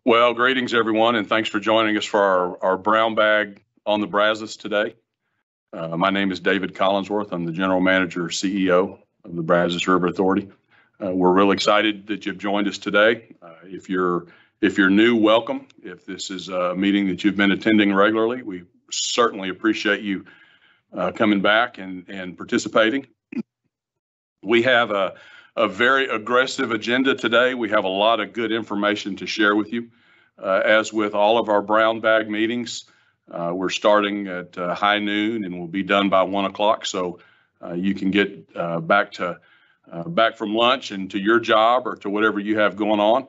Well, greetings everyone, and thanks for joining us for our brown bag on the Brazos today. My name is David Collinsworth. I'm the General Manager, CEO of the Brazos River Authority. We're really excited that you've joined us today. If you're new, welcome. If this is a meeting that you've been attending regularly, we certainly appreciate you coming back and participating. We have a very aggressive agenda today. We have a lot of good information to share with you. As with all of our brown bag meetings, we're starting at high noon and we'll be done by 1 o'clock. So you can get back from lunch and to your job or to whatever you have going on.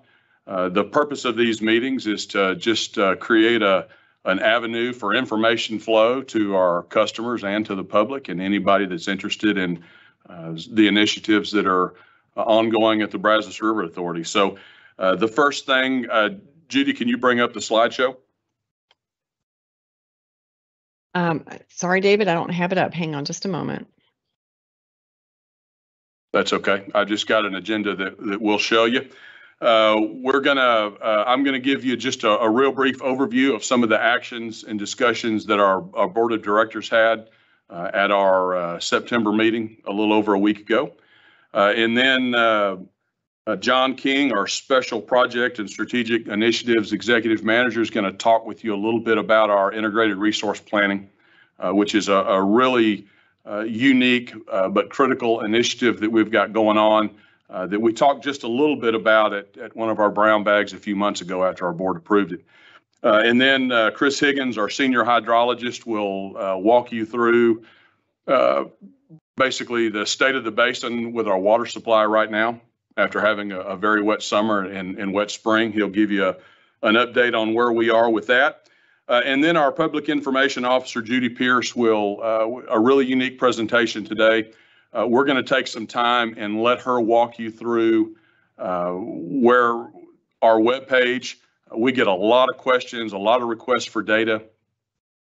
The purpose of these meetings is to just create an avenue for information flow to our customers and to the public and anybody that's interested in the initiatives that are ongoing at the Brazos River Authority. So the first thing, Judy, can you bring up the slideshow? Sorry, David, I don't have it up. Hang on just a moment. That's okay. I just got an agenda that we'll show you. I'm gonna give you just a real brief overview of some of the actions and discussions that our board of directors had at our September meeting a little over a week ago. And then John King, our Special Project and Strategic Initiatives Executive Manager, is going to talk with you a little bit about our integrated resource planning, which is a really unique but critical initiative that we've got going on that we talked just a little bit about at one of our brown bags a few months ago after our board approved it. And then Chris Higgins, our senior hydrologist, will walk you through basically the state of the basin with our water supply right now. After having a very wet summer and wet spring, he'll give you an update on where we are with that. And then our Public Information Officer, Judy Pierce, will a really unique presentation today. We're going to take some time and let her walk you through where our webpage. We get a lot of questions, a lot of requests for data,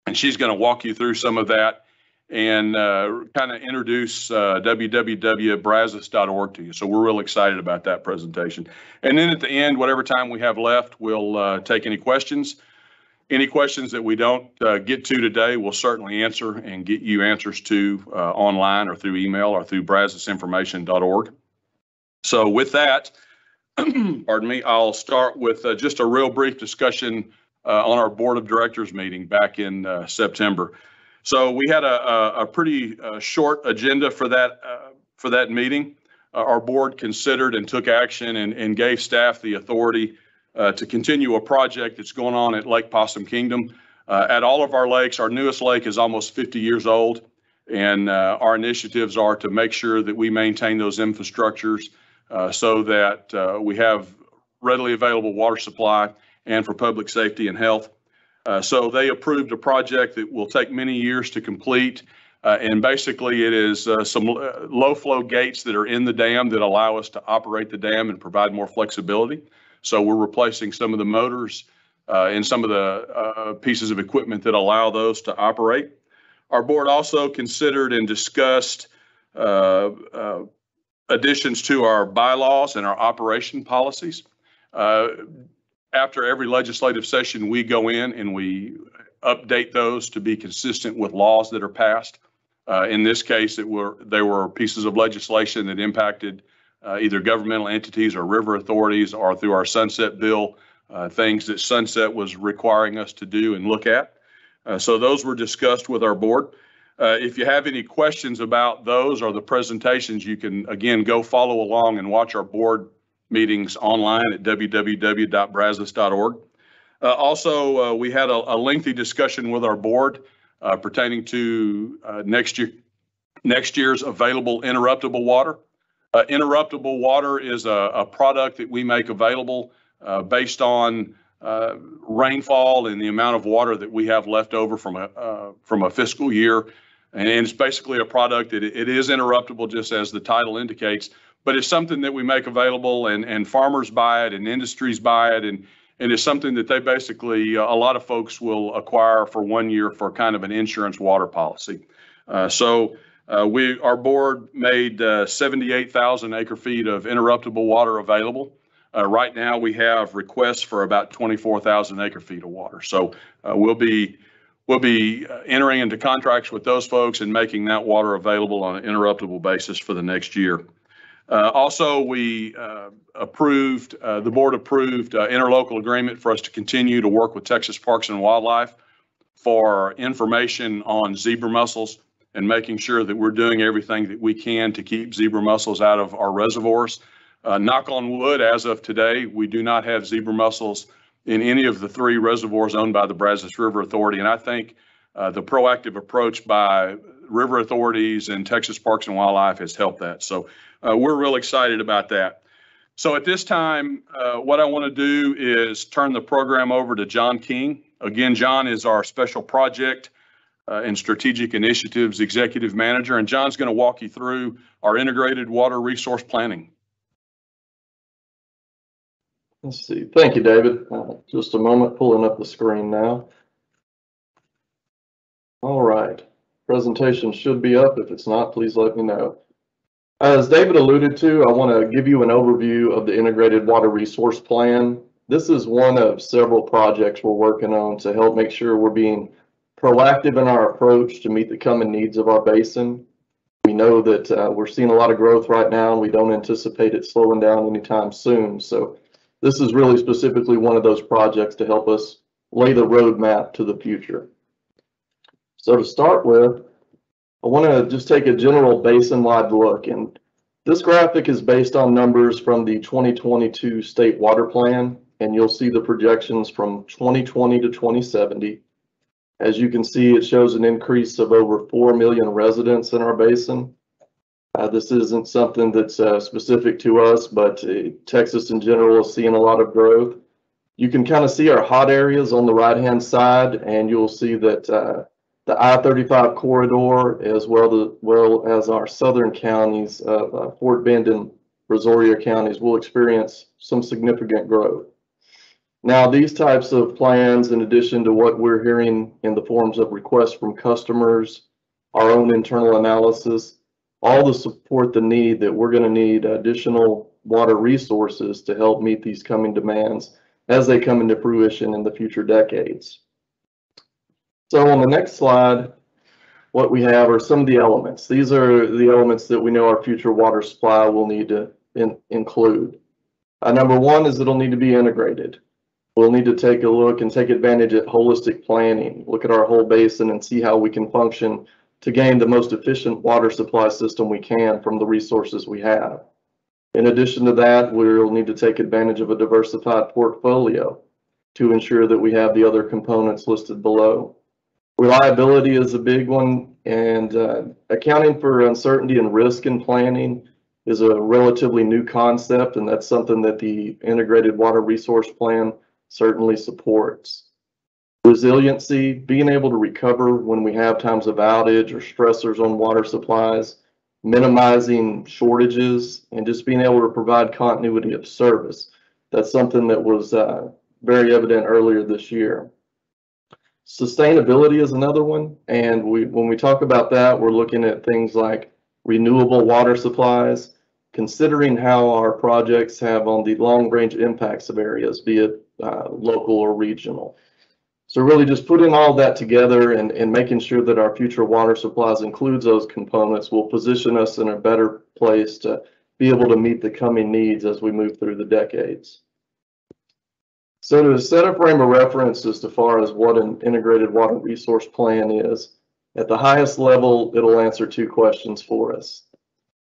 and she's going to walk you through some of that and kind of introduce www.brazos.org to you. So we're real excited about that presentation. And then at the end, whatever time we have left, we'll take any questions. Any questions that we don't get to today, we'll certainly answer and get you answers to online or through email or through brazosinformation.org. So with that, pardon me, I'll start with just a real brief discussion on our board of directors meeting back in September. So we had a pretty short agenda for that meeting. Our board considered and took action and gave staff the authority to continue a project that's going on at Lake Possum Kingdom. At all of our lakes, our newest lake is almost 50 years old, and our initiatives are to make sure that we maintain those infrastructures so that we have readily available water supply and for public safety and health. So they approved a project that will take many years to complete. And basically it is some low flow gates that are in the dam that allow us to operate the dam and provide more flexibility. So we're replacing some of the motors and some of the pieces of equipment that allow those to operate. Our board also considered and discussed additions to our bylaws and our operation policies. After every legislative session, we go in and we update those to be consistent with laws that are passed. In this case, they were pieces of legislation that impacted either governmental entities or river authorities, or through our Sunset Bill, things that Sunset was requiring us to do and look at. So those were discussed with our board. If you have any questions about those or the presentations, you can, again, go follow along and watch our board meetings online at www.brazos.org. Also, we had a lengthy discussion with our board pertaining to next year's available interruptible water. Interruptible water is a product that we make available based on rainfall and the amount of water that we have left over from a fiscal year. And it's basically a product that it is interruptible, just as the title indicates. But it's something that we make available, and farmers buy it and industries buy it, and it's something that they basically, a lot of folks will acquire for 1 year for kind of an insurance water policy. Our board made 78,000 acre feet of interruptible water available. Right now, we have requests for about 24,000 acre feet of water. So we'll be entering into contracts with those folks and making that water available on an interruptible basis for the next year. Also, we approved, the board approved interlocal agreement for us to continue to work with Texas Parks and Wildlife for information on zebra mussels and making sure that we're doing everything that we can to keep zebra mussels out of our reservoirs. Knock on wood, as of today, we do not have zebra mussels in any of the 3 reservoirs owned by the Brazos River Authority. And I think the proactive approach by river authorities and Texas Parks and Wildlife has helped that. So we're real excited about that. So at this time, what I want to do is turn the program over to John King. Again, John is our Special Project and Strategic Initiatives Executive Manager, and John's going to walk you through our integrated water resource planning. Let's see. Thank you, David. Just a moment, pulling up the screen now. All right. Presentation should be up. If it's not, please let me know. As David alluded to, I want to give you an overview of the Integrated Water Resource Plan. This is one of several projects we're working on to help make sure we're being proactive in our approach to meet the coming needs of our basin. We know that we're seeing a lot of growth right now, and we don't anticipate it slowing down anytime soon. So this is really specifically one of those projects to help us lay the roadmap to the future. So to start with, I want to just take a general basin-wide look, and this graphic is based on numbers from the 2022 State Water Plan, and you'll see the projections from 2020 to 2070. As you can see, it shows an increase of over 4 million residents in our basin. This isn't something that's specific to us, but Texas in general is seeing a lot of growth. You can kind of see our hot areas on the right-hand side, and you'll see that the I-35 corridor, as well as our southern counties of Fort Bend and Brazoria counties, will experience some significant growth. Now, these types of plans, in addition to what we're hearing in the forms of requests from customers, our own internal analysis, all to support the need that we're going to need additional water resources to help meet these coming demands as they come into fruition in the future decades. So on the next slide, what we have are some of the elements. These are the elements that we know our future water supply will need to include. Number one is it'll need to be integrated. We'll need to take a look and take advantage of holistic planning, look at our whole basin and see how we can function to gain the most efficient water supply system we can from the resources we have. In addition to that, we'll need to take advantage of a diversified portfolio to ensure that we have the other components listed below. Reliability is a big one, and accounting for uncertainty and risk in planning is a relatively new concept, and that's something that the Integrated Water Resource Plan certainly supports. Resiliency, being able to recover when we have times of outage or stressors on water supplies, minimizing shortages, and just being able to provide continuity of service. That's something that was very evident earlier this year. Sustainability is another one, and when we talk about that, we're looking at things like renewable water supplies, considering how our projects have on the long-range impacts of areas, be it local or regional. So really just putting all that together and making sure that our future water supplies includes those components will position us in a better place to be able to meet the coming needs as we move through the decades. So to set a frame of reference as far as what an integrated water resource plan is, at the highest level, it'll answer 2 questions for us.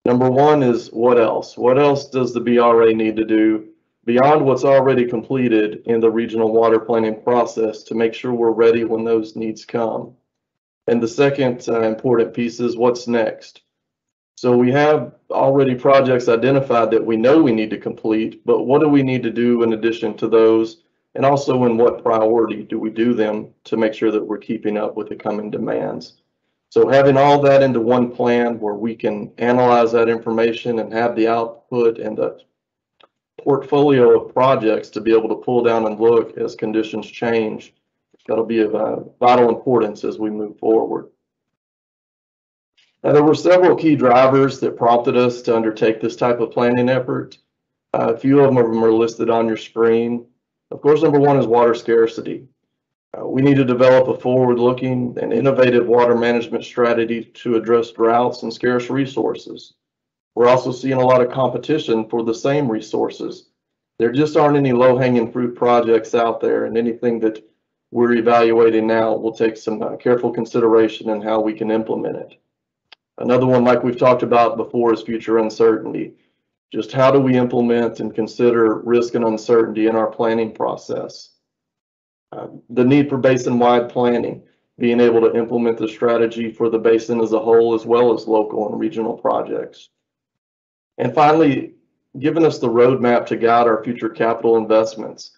Number one is what else? What else does the BRA need to do beyond what's already completed in the regional water planning process to make sure we're ready when those needs come? And the second important piece is what's next. So we have already projects identified that we know we need to complete, but what do we need to do in addition to those? And also in what priority do we do them to make sure that we're keeping up with the coming demands? So having all that into one plan where we can analyze that information and have the output and the portfolio of projects to be able to pull down and look as conditions change, that'll be of vital importance as we move forward. Now, there were several key drivers that prompted us to undertake this type of planning effort. A few of them are listed on your screen. Of course, number one is water scarcity. We need to develop a forward-looking and innovative water management strategy to address droughts and scarce resources. We're also seeing a lot of competition for the same resources. There just aren't any low-hanging fruit projects out there, and anything that we're evaluating now will take some careful consideration in how we can implement it. Another one, like we've talked about before, is future uncertainty. Just how do we implement and consider risk and uncertainty in our planning process? The need for basin-wide planning, being able to implement the strategy for the basin as a whole, as well as local and regional projects. And finally, giving us the roadmap to guide our future capital investments,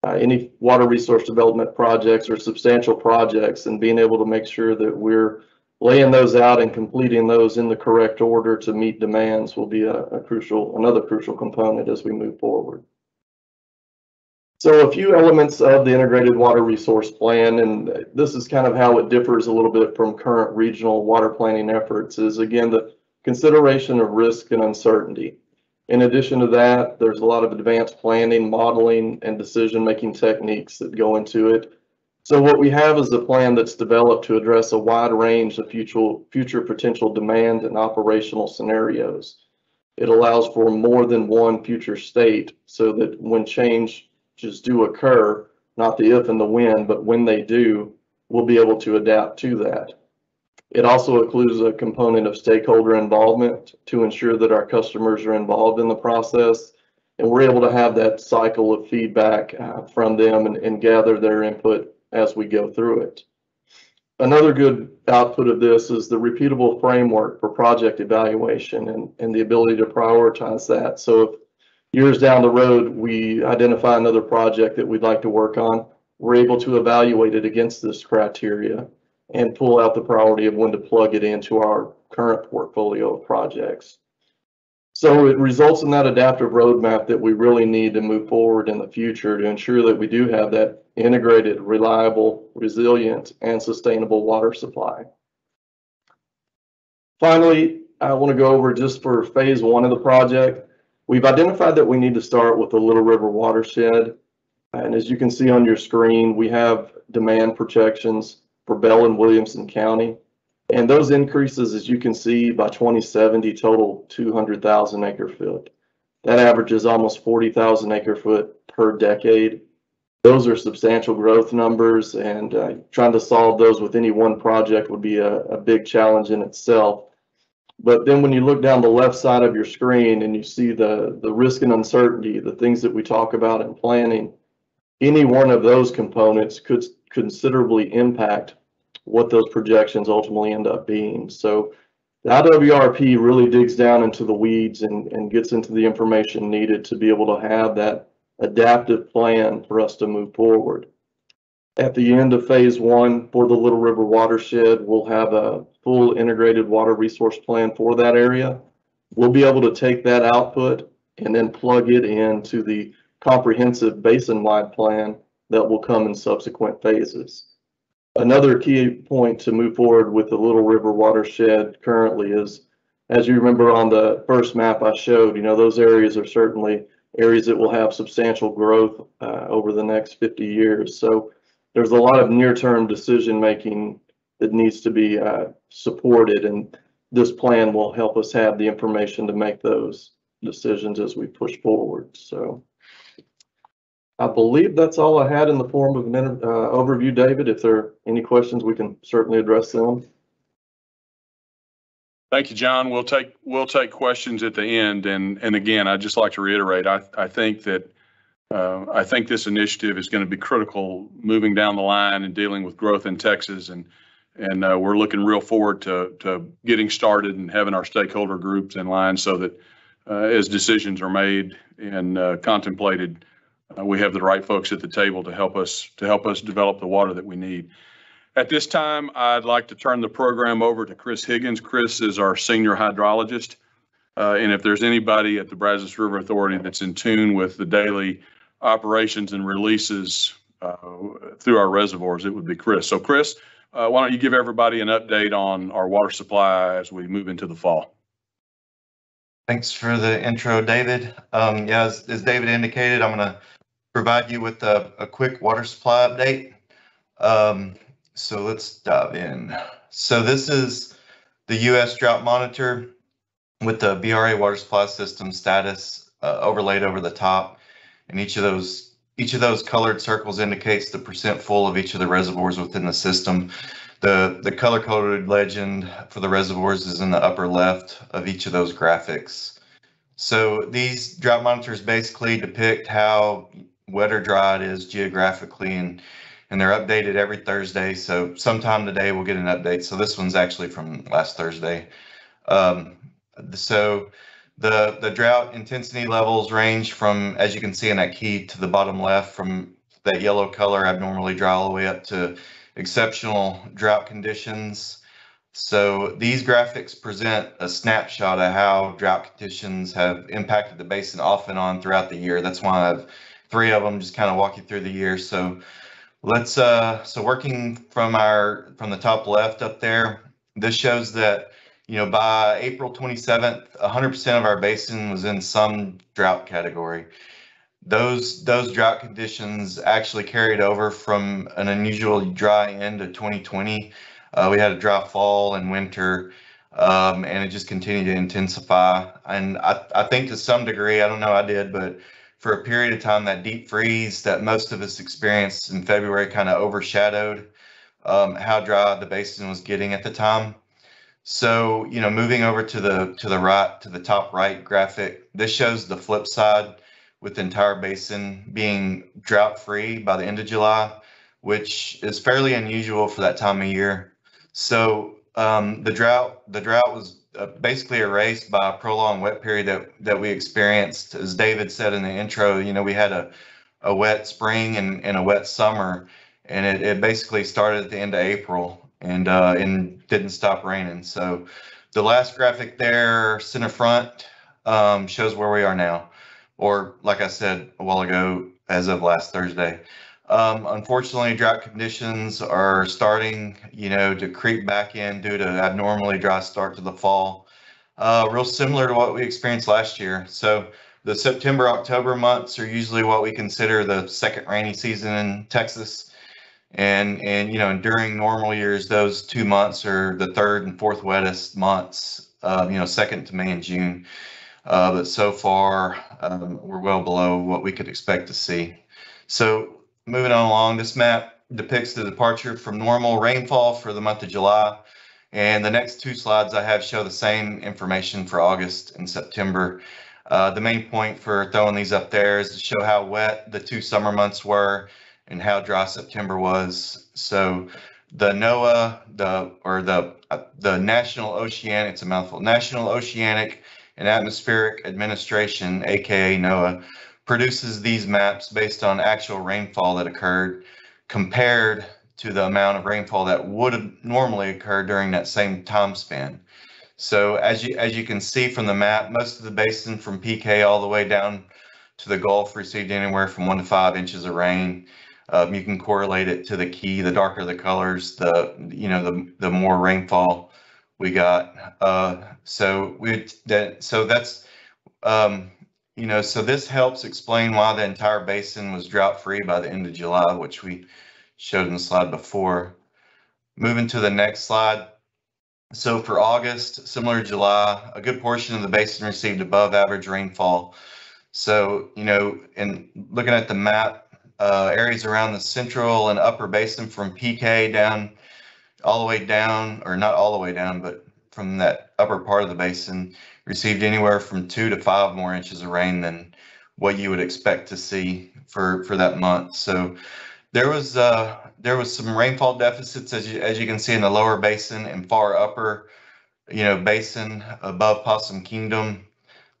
any water resource development projects or substantial projects, and being able to make sure that we're laying those out and completing those in the correct order to meet demands will be another crucial component as we move forward. So a few elements of the integrated water resource plan, and this is kind of how it differs a little bit from current regional water planning efforts, is again the consideration of risk and uncertainty. In addition to that, there's a lot of advanced planning, modeling, and decision-making techniques that go into it. So what we have is a plan that's developed to address a wide range of future potential demand and operational scenarios. It allows for more than one future state so that when changes do occur, not the if and the when, but when they do, we'll be able to adapt to that. It also includes a component of stakeholder involvement to ensure that our customers are involved in the process, and we're able to have that cycle of feedback from them and gather their input as we go through it. Another good output of this is the repeatable framework for project evaluation and the ability to prioritize that. So if years down the road we identify another project that we'd like to work on, we're able to evaluate it against this criteria and pull out the priority of when to plug it into our current portfolio of projects. So it results in that adaptive roadmap that we really need to move forward in the future to ensure that we do have that integrated, reliable, resilient, and sustainable water supply. Finally, I want to go over just for phase one of the project. We've identified that we need to start with the Little River watershed. And as you can see on your screen, we have demand projections for Bell and Williamson County. And those increases, as you can see, by 2070 total 200,000 acre foot. That averages almost 40,000 acre foot per decade. Those are substantial growth numbers, and trying to solve those with any one project would be a big challenge in itself. But then when you look down the left side of your screen and you see the risk and uncertainty, the things that we talk about in planning, any one of those components could considerably impact what those projections ultimately end up being. So the IWRP really digs down into the weeds and gets into the information needed to be able to have that adaptive plan for us to move forward. At the end of phase one for the Little River watershed, we'll have a full integrated water resource plan for that area. We'll be able to take that output and then plug it into the comprehensive basin-wide plan that will come in subsequent phases. Another key point to move forward with the Little River watershed currently is, as you remember on the first map I showed, those areas are certainly areas that will have substantial growth over the next 50 years. So there's a lot of near-term decision-making that needs to be supported, and this plan will help us have the information to make those decisions as we push forward. So I believe that's all I had in the form of an overview, David. If there are any questions, we can certainly address them. Thank you, John. We'll take questions at the end. And again, I'd just like to reiterate, I think this initiative is going to be critical moving down the line and dealing with growth in Texas. And we're looking real forward to getting started and having our stakeholder groups in line so that as decisions are made and contemplated, we have the right folks at the table to help us develop the water that we need. At this time, I'd like to turn the program over to Chris Higgins. Chris is our senior hydrologist. And if there's anybody at the Brazos River Authority that's in tune with the daily operations and releases through our reservoirs, it would be Chris. So Chris, why don't you give everybody an update on our water supply as we move into the fall? Thanks for the intro, David. Yeah, as David indicated, I'm going to provide you with a quick water supply update. So let's dive in. So this is the U.S. Drought Monitor with the BRA water supply system status overlaid over the top, and each of those colored circles indicates the percent full of each of the reservoirs within the system. The color-coded legend for the reservoirs is in the upper left of each of those graphics. So these drought monitors basically depict how wet or dry it is geographically, and they're updated every Thursday. So sometime today we'll get an update. So this one's actually from last Thursday. So the drought intensity levels range from, as you can see in that key to the bottom left, from that yellow color abnormally dry all the way up to exceptional drought conditions. So these graphics present a snapshot of how drought conditions have impacted the basin off and on throughout the year. That's why I have 3 of them, just kind of walk you through the year. So let's so working from the top left up there, this shows that, you know, by April 27th, 100% of our basin was in some drought category. Those drought conditions actually carried over from an unusually dry end of 2020. We had a dry fall and winter, and it just continued to intensify. And I think to some degree, I don't know, I did, but for a period of time, that deep freeze that most of us experienced in February kind of overshadowed how dry the basin was getting at the time. So, you know, moving over to the right, to the top right graphic, this shows the flip side, with the entire basin being drought free by the end of July, which is fairly unusual for that time of year. So the drought was basically erased by a prolonged wet period that we experienced. As David said in the intro, you know, we had a wet spring and a wet summer, and it basically started at the end of April and didn't stop raining. So the last graphic there, center front, shows where we are now, or like I said a while ago, as of last Thursday. Unfortunately, drought conditions are starting, you know, to creep back in due to abnormally dry start to the fall. Real similar to what we experienced last year. So the September, October months are usually what we consider the second rainy season in Texas. And you know, during normal years, those 2 months are the third and fourth wettest months, you know, second to May and June. But so far, we're well below what we could expect to see. So moving on along, this map depicts the departure from normal rainfall for the month of July. And the next 2 slides I have show the same information for August and September. The main point for throwing these up there is to show how wet the 2 summer months were and how dry September was. So the NOAA, the National Oceanic, it's a mouthful, National Oceanic and Atmospheric Administration, aka NOAA, produces these maps based on actual rainfall that occurred compared to the amount of rainfall that would have normally occurred during that same time span. So as you can see from the map, most of the basin from PK all the way down to the Gulf received anywhere from 1 to 5 inches of rain. You can correlate it to the key. The darker the colors, the more rainfall we got. So that's so this helps explain why the entire basin was drought free by the end of July, which we showed in the slide before. Moving to the next slide. So for August, similar to July, a good portion of the basin received above average rainfall. So, you know, in looking at the map, areas around the central and upper basin from PK down all the way down, or not all the way down, but from that upper part of the basin, received anywhere from 2 to 5 more inches of rain than what you would expect to see for that month. So there was some rainfall deficits, as you can see in the lower basin and far upper, you know, basin above Possum Kingdom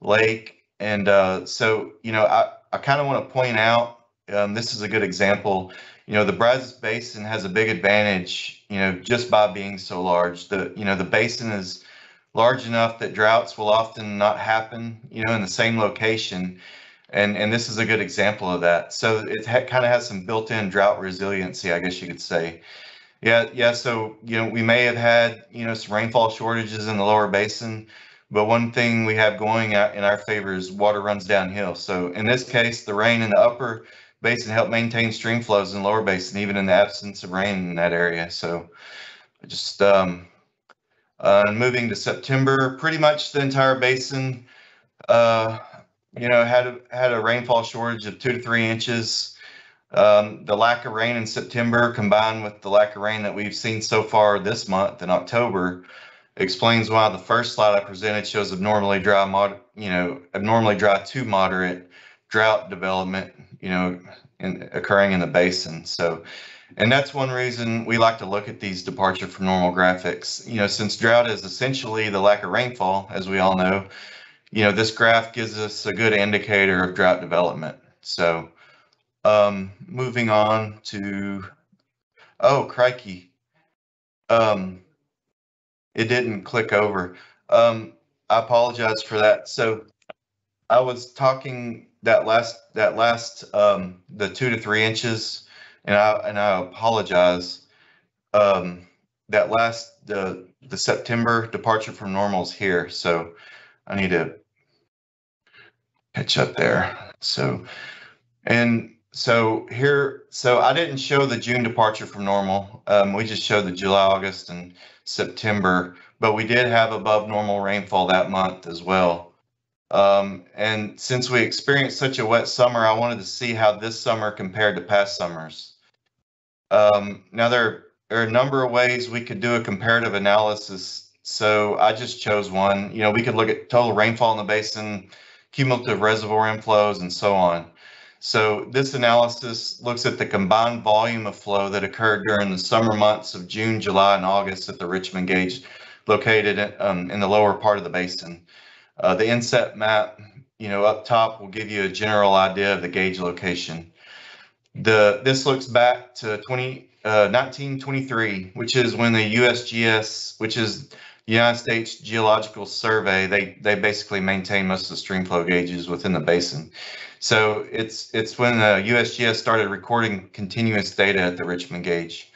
Lake. And so, you know, I kind of want to point out, this is a good example. You know, the Brazos Basin has a big advantage, you know, just by being so large. The basin is large enough that droughts will often not happen, you know, in the same location. And this is a good example of that. So it kind of has some built-in drought resiliency, I guess you could say. Yeah. So, you know, we may have had, you know, some rainfall shortages in the lower basin, But one thing we have going out in our favor is water runs downhill. So in this case, the rain in the upper basin helped maintain stream flows in lower basin, even in the absence of rain in that area. So just moving to September, pretty much the entire basin, had a rainfall shortage of 2 to 3 inches. The lack of rain in September combined with the lack of rain that we've seen so far this month in October explains why the first slide I presented shows abnormally dry to moderate drought development, occurring in the basin. So, and that's one reason we like to look at these departure from normal graphics. Since drought is essentially the lack of rainfall, as we all know, this graph gives us a good indicator of drought development. So, moving on to, oh, crikey. It didn't click over. I apologize for that. So I was talking that last the 2 to 3 inches, and I apologize. That last the September departure from normal is here, so I need to catch up there. So here, I didn't show the June departure from normal. We just showed the July, August, and September, but we did have above normal rainfall that month as well. And since we experienced such a wet summer, I wanted to see how this summer compared to past summers. Now there are a number of ways we could do a comparative analysis. So I just chose one. We could look at total rainfall in the basin, cumulative reservoir inflows, and so on. So this analysis looks at the combined volume of flow that occurred during the summer months of June, July, and August at the Richmond gauge located in the lower part of the basin. The inset map, up top will give you a general idea of the gauge location. This looks back to 1923, which is when the USGS, which is the United States Geological Survey, they basically maintain most of the stream flow gauges within the basin. So it's when the USGS started recording continuous data at the Richmond gauge.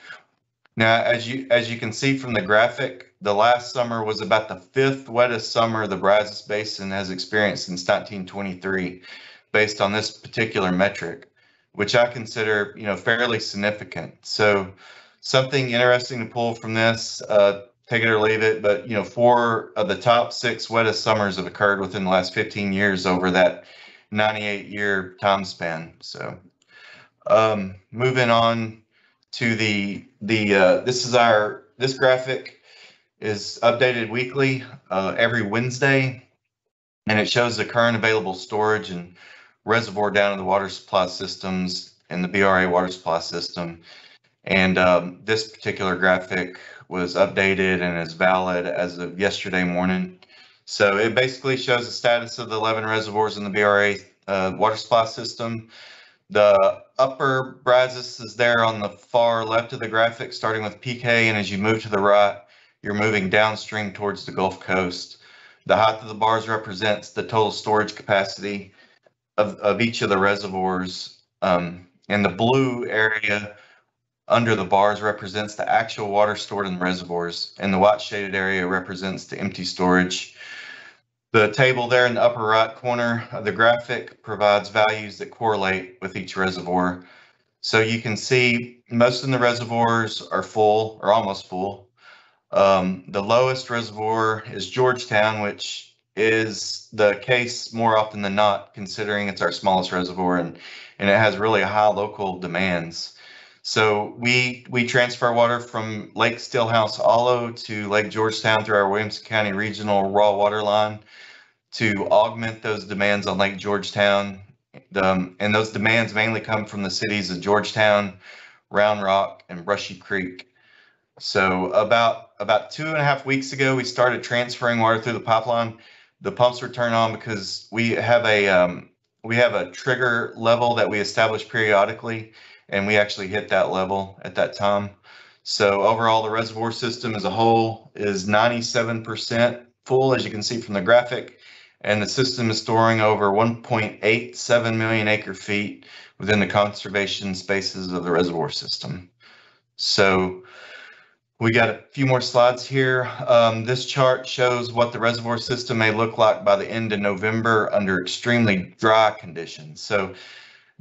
Now, as you can see from the graphic, the last summer was about the 5th wettest summer the Brazos Basin has experienced since 1923, based on this particular metric, which I consider, fairly significant. So something interesting to pull from this, take it or leave it, but 4 of the top 6 wettest summers have occurred within the last 15 years over that 98-year time span. So moving on to this graphic is updated weekly, every Wednesday, and it shows the current available storage and reservoir down in the water supply systems in the BRA water supply system. And this particular graphic was updated and is valid as of yesterday morning. So it basically shows the status of the 11 reservoirs in the BRA water supply system. The upper Brazos is there on the far left of the graphic, starting with PK, and as you move to the right, you're moving downstream towards the Gulf Coast. The height of the bars represents the total storage capacity of each of the reservoirs, and the blue area under the bars represents the actual water stored in the reservoirs, and the white shaded area represents the empty storage. The table there in the upper right corner of the graphic provides values that correlate with each reservoir. So you can see most of the reservoirs are full or almost full. The lowest reservoir is Georgetown, which is the case more often than not, considering it's our smallest reservoir and it has really high local demands. So we transfer water from Lake Stillhouse Hollow to Lake Georgetown through our Williamson County Regional Raw Water Line to augment those demands on Lake Georgetown. And those demands mainly come from the cities of Georgetown, Round Rock, and Brushy Creek. So about 2.5 weeks ago, we started transferring water through the pipeline. The pumps were turned on because we have a trigger level that we establish periodically, and we actually hit that level at that time. So overall, the reservoir system as a whole is 97% full, as you can see from the graphic, and the system is storing over 1.87 million acre feet within the conservation spaces of the reservoir system. So We got a few more slides here. This chart shows what the reservoir system may look like by the end of November under extremely dry conditions. So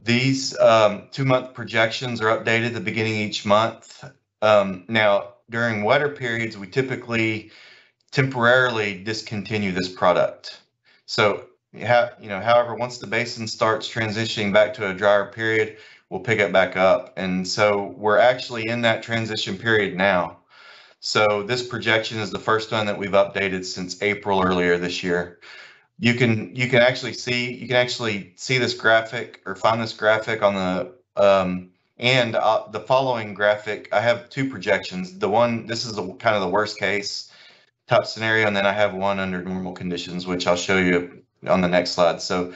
these 2-month projections are updated at the beginning of each month. Now, during wetter periods, we typically temporarily discontinue this product. So, however, once the basin starts transitioning back to a drier period, we'll pick it back up. And so we're actually in that transition period now. So this projection is the first one that we've updated since April earlier this year. You can actually see this graphic or find this graphic on the the following graphic. I have two projections. This is kind of the worst case type scenario, and then I have one under normal conditions, which I'll show you on the next slide. So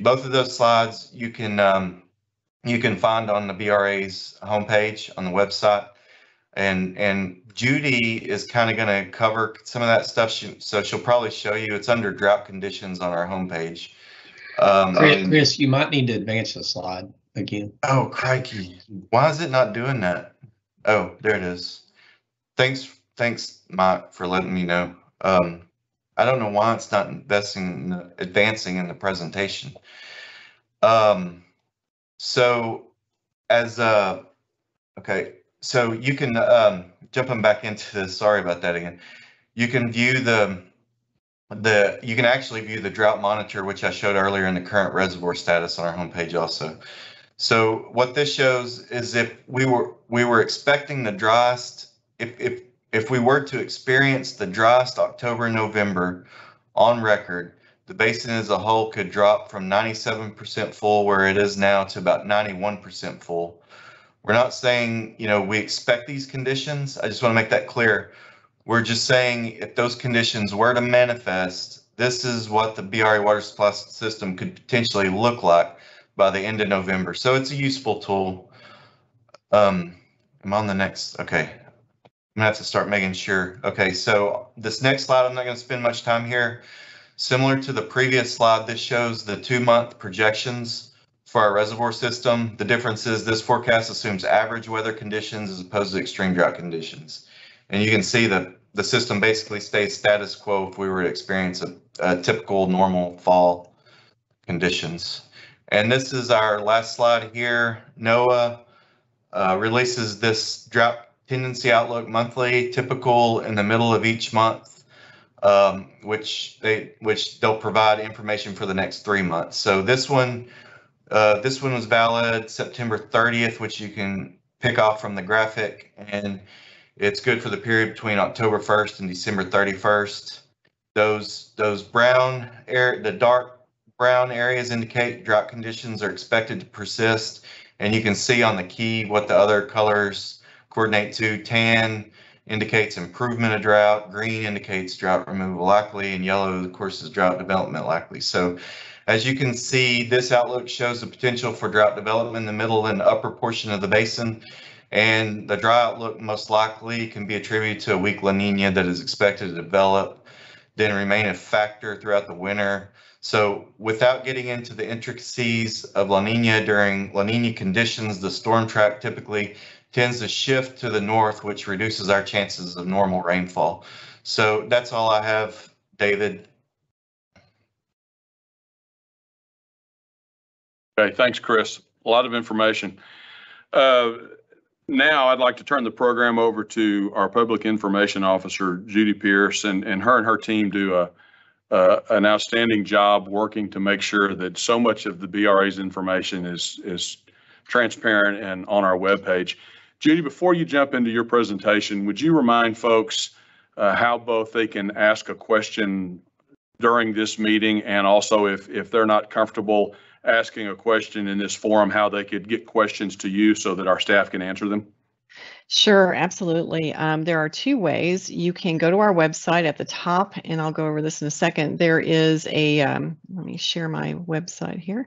both of those slides you can find on the BRA's homepage on the website. And Judy is kind of going to cover some of that stuff. So she'll probably show you. It's under drought conditions on our homepage. Chris, you might need to advance the slide again. Oh, crikey. Why is it not doing that? Oh, there it is. Thanks, Mike, for letting me know. I don't know why it's not advancing in the presentation. So you can, jumping back into this, sorry about that again. You can view you can actually view the drought monitor, which I showed earlier in the current reservoir status on our homepage also. So what this shows is if we were expecting the driest, if we were to experience the driest October and November on record, the basin as a whole could drop from 97% full where it is now to about 91% full. We're not saying, we expect these conditions. I just want to make that clear. We're just saying if those conditions were to manifest, this is what the BRA water supply system could potentially look like by the end of November. So it's a useful tool. I'm on the next. Okay. I'm gonna have to start making sure. Okay, so this next slide, I'm not gonna spend much time here. Similar to the previous slide, this shows the 2-month projections for our reservoir system. The difference is this forecast assumes average weather conditions as opposed to extreme drought conditions. And you can see that the system basically stays status quo if we were to experience a typical normal fall conditions. And this is our last slide here. NOAA releases this drought tendency outlook monthly, typical in the middle of each month, which they'll provide information for the next 3 months. So this one was valid September 30th, which you can pick off from the graphic, and it's good for the period between October 1st and December 31st. Those the dark brown areas indicate drought conditions are expected to persist, and you can see on the key what the other colors coordinate to. Tan indicates improvement of drought, green indicates drought removal likely, and yellow, of course, is drought development likely. So as you can see, this outlook shows the potential for drought development in the middle and upper portion of the basin. And the dry outlook most likely can be attributed to a weak La Nina that is expected to develop, then remain a factor throughout the winter. So without getting into the intricacies of La Nina, during La Nina conditions, the storm track typically tends to shift to the north, which reduces our chances of normal rainfall. So that's all I have, David. Okay, thanks, Chris. A lot of information. Now I'd like to turn the program over to our Public Information Officer, Judy Pierce, and her team do an outstanding job working to make sure that so much of the BRA's information is transparent and on our webpage. Judy, before you jump into your presentation, would you remind folks how both they can ask a question during this meeting, and also if they're not comfortable asking a question in this forum, how they could get questions to you so that our staff can answer them? Sure, absolutely. There are 2 ways. You can go to our website at the top, and I'll go over this in a second. There is a, let me share my website here.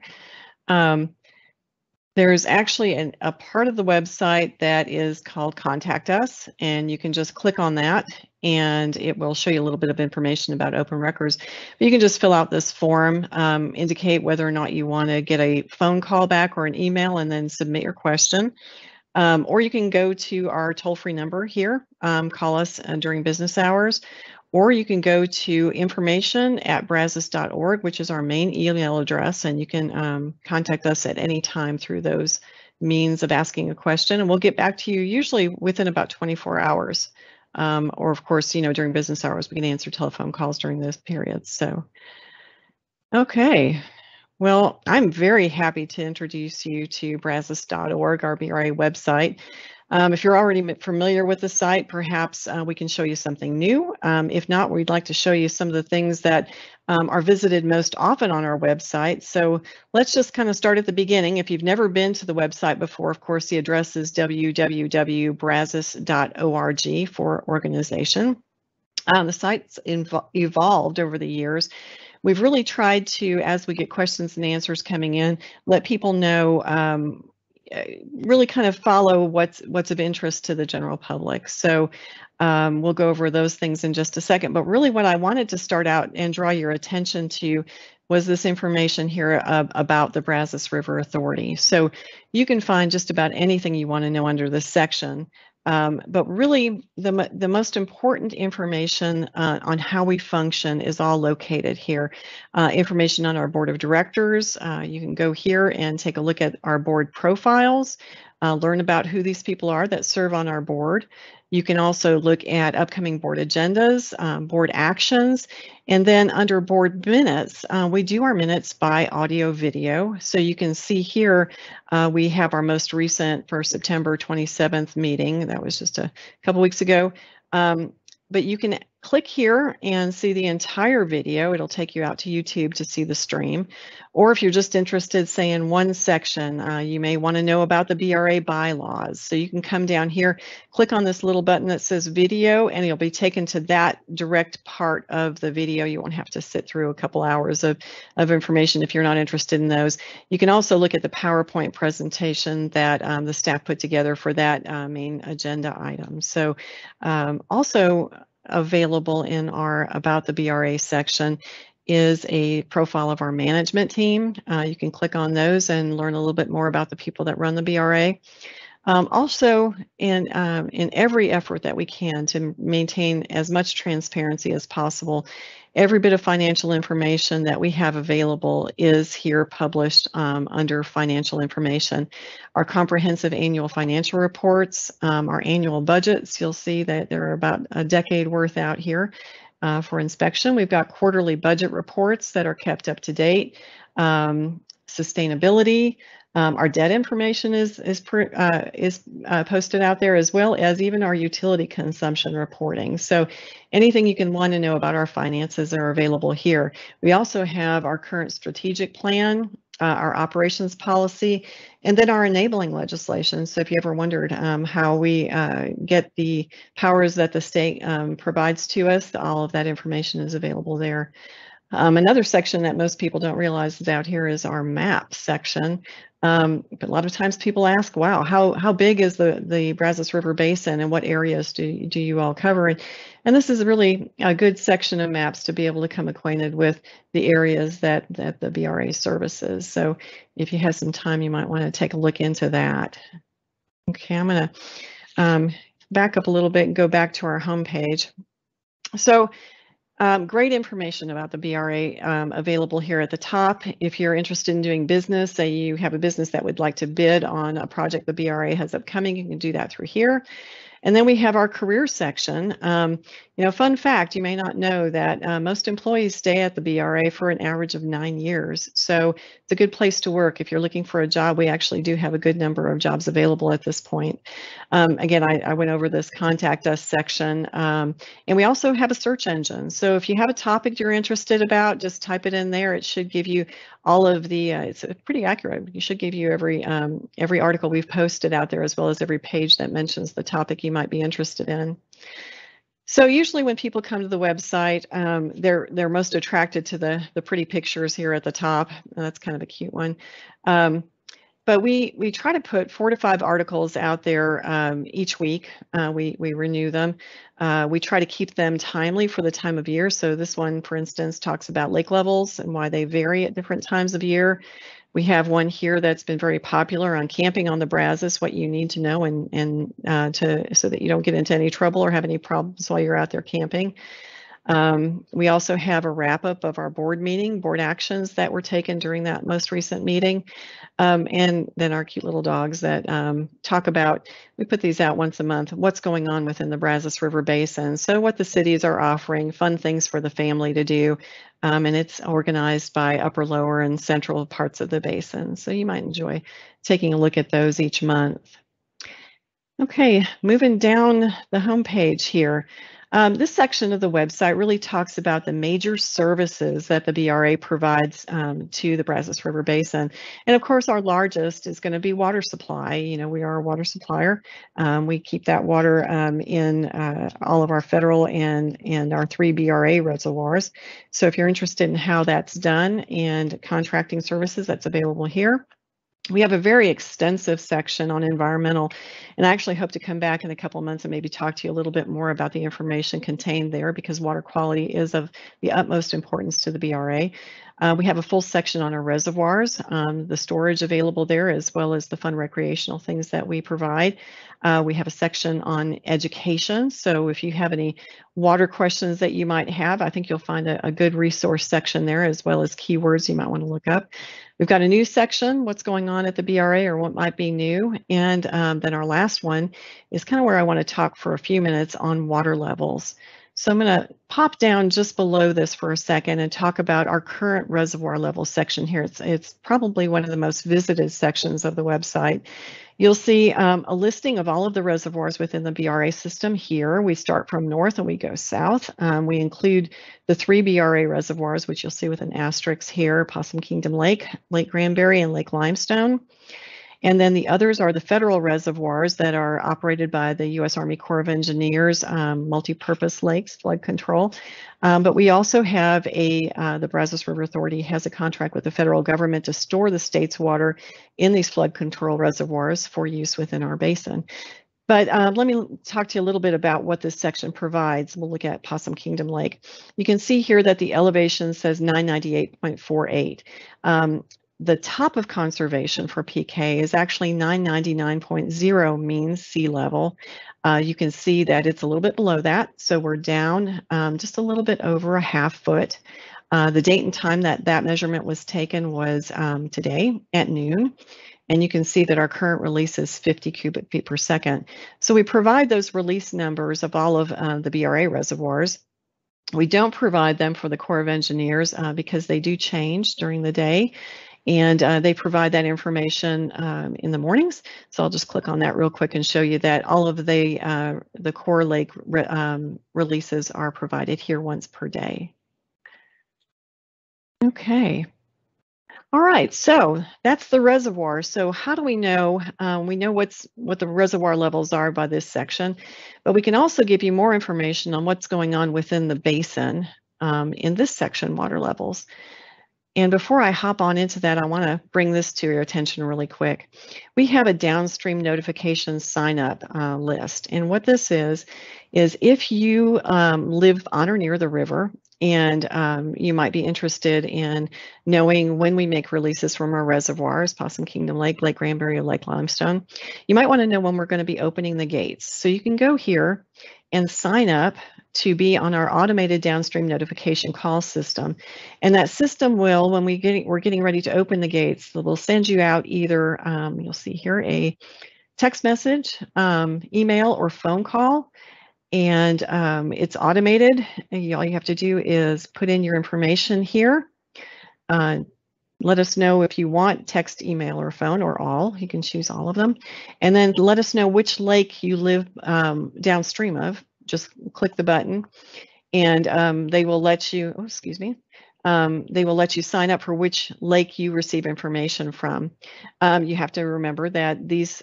There's actually a part of the website that is called Contact Us, and you can just click on that, and it will show you a little bit of information about open records. But you can just fill out this form, indicate whether or not you want to get a phone call back or an email, and then submit your question. Or you can go to our toll-free number here, call us during business hours, or you can go to information@brazos.org, which is our main email address, and you can contact us at any time through those means of asking a question, and we'll get back to you usually within about 24 hours. Or of course, during business hours, we can answer telephone calls during those periods. So, okay. Well, I'm very happy to introduce you to brazos.org, our BRA website. If you're already familiar with the site, perhaps we can show you something new. If not, we'd like to show you some of the things that are visited most often on our website. So let's just kind of start at the beginning. If you've never been to the website before, of course, the address is www.brazos.org for organization. The site's evolved over the years. We've really tried to, as we get questions and answers coming in, let people know, really kind of follow what's of interest to the general public. So we'll go over those things in just a second. But really what I wanted to start out and draw your attention to was this information here about the Brazos River Authority. So you can find just about anything you want to know under this section. But really, the most important information on how we function is all located here. Information on our board of directors. You can go here and take a look at our board profiles, learn about who these people are that serve on our board. You can also look at upcoming board agendas, board actions, and then under board minutes, we do our minutes by audio video. So you can see here, we have our most recent for September 27th meeting. That was just a couple weeks ago. But you can click here and see the entire video. It'll take you out to YouTube to see the stream. Or if you're just interested, say, in one section, you may want to know about the BRA bylaws. So you can come down here, click on this little button that says video, and you'll be taken to that direct part of the video. You won't have to sit through a couple hours of information if you're not interested in those. You can also look at the PowerPoint presentation that the staff put together for that main agenda item. So also available in our About the BRA section is a profile of our management team. You can click on those and learn a little bit more about the people that run the BRA. Also, in every effort that we can to maintain as much transparency as possible, every bit of financial information that we have available is here published under financial information. Our comprehensive annual financial reports, our annual budgets, you'll see that there are about a decade worth out here for inspection. We've got quarterly budget reports that are kept up to date. Sustainability, our debt information is posted out there, as well as even our utility consumption reporting. So anything you can want to know about our finances are available here. We also have our current strategic plan, our operations policy, and then our enabling legislation. So if you ever wondered how we get the powers that the state provides to us, all of that information is available there. Another section that most people don't realize is out here is our map section. But a lot of times people ask, wow, how big is the Brazos River Basin, and what areas do you all cover? And this is really a good section of maps to be able to come acquainted with the areas that the BRA services. So if you have some time, you might want to take a look into that. Okay, I'm going to back up a little bit and go back to our homepage. So great information about the BRA available here at the top. If you're interested in doing business, say you have a business that would like to bid on a project the BRA has upcoming, you can do that through here. And then we have our career section. Fun fact, you may not know that most employees stay at the BRA for an average of 9 years. So it's a good place to work. If you're looking for a job, we actually do have a good number of jobs available at this point. Again, I went over this contact us section, and we also have a search engine. So if you have a topic you're interested about, just type it in there. It should give you all of the, it's pretty accurate. It should give you every article we've posted out there, as well as every page that mentions the topic you might be interested in. So usually when people come to the website, they're most attracted to the pretty pictures here at the top. That's kind of a cute one. But we try to put 4 to 5 articles out there each week. We renew them. We try to keep them timely for the time of year. So this one, for instance, talks about lake levels and why they vary at different times of year. We have one here that's been very popular on camping on the Brazos, what you need to know so that you don't get into any trouble or have any problems while you're out there camping. We also have a wrap up of our board meeting, board actions that were taken during that most recent meeting. And then our cute little dogs that talk about, we put these out once a month, what's going on within the Brazos River Basin. So what the cities are offering, fun things for the family to do. And it's organized by upper, lower, and central parts of the basin. So you might enjoy taking a look at those each month. Okay, moving down the homepage here. This section of the website really talks about the major services that the BRA provides to the Brazos River Basin. And of course, our largest is going to be water supply. You know, we are a water supplier. We keep that water in all of our federal and our 3 BRA reservoirs. So if you're interested in how that's done and contracting services, that's available here. We have a very extensive section on environmental, and I actually hope to come back in a couple of months and maybe talk to you a little bit more about the information contained there, because water quality is of the utmost importance to the BRA. We have a full section on our reservoirs, the storage available there, as well as the fun recreational things that we provide. We have a section on education. So if you have any water questions that you might have, I think you'll find a good resource section there, as well as keywords you might want to look up. We've got a new section, what's going on at the BRA or what might be new. And then our last one is kind of where I want to talk for a few minutes on water levels. So I'm going to pop down just below this for a second and talk about our current reservoir level section here. It's probably one of the most visited sections of the website. You'll see a listing of all of the reservoirs within the BRA system here. We start from north and we go south. We include the 3 BRA reservoirs, which you'll see with an asterisk here: Possum Kingdom Lake, Lake Granbury, and Lake Limestone. And then the others are the federal reservoirs that are operated by the U.S. Army Corps of Engineers, multi-purpose lakes, flood control. But we also have the Brazos River Authority has a contract with the federal government to store the state's water in these flood control reservoirs for use within our basin. But let me talk to you a little bit about what this section provides. We'll look at Possum Kingdom Lake. You can see here that the elevation says 998.48. The top of conservation for PK is actually 999.0 means sea level. You can see that it's a little bit below that, so we're down just a little bit over a half foot. The date and time that measurement was taken was today at noon. And you can see that our current release is 50 cubic feet per second. So we provide those release numbers of all of the BRA reservoirs. We don't provide them for the Corps of Engineers because they do change during the day. And they provide that information in the mornings. So I'll just click on that real quick and show you that all of the Core Lake releases are provided here once per day. Okay. All right, so that's the reservoir. So how do we know? We know what the reservoir levels are by this section, but we can also give you more information on what's going on within the basin in this section, water levels. And before I hop on into that, I want to bring this to your attention really quick. We have a downstream notification sign up list. And what this is if you live on or near the river and you might be interested in knowing when we make releases from our reservoirs, Possum Kingdom Lake, Lake Granbury, or Lake Limestone, you might want to know when we're going to be opening the gates. So you can go here and sign up to be on our automated downstream notification call system. And that system will, when we're getting ready to open the gates, we'll send you out either, you'll see here, a text message, email, or phone call. And it's automated. And all you have to do is put in your information here. Let us know if you want text, email, or phone, or all. You can choose all of them. And then let us know which lake you live downstream of. Just click the button and they will let you, they will let you sign up for which lake you receive information from. You have to remember that these,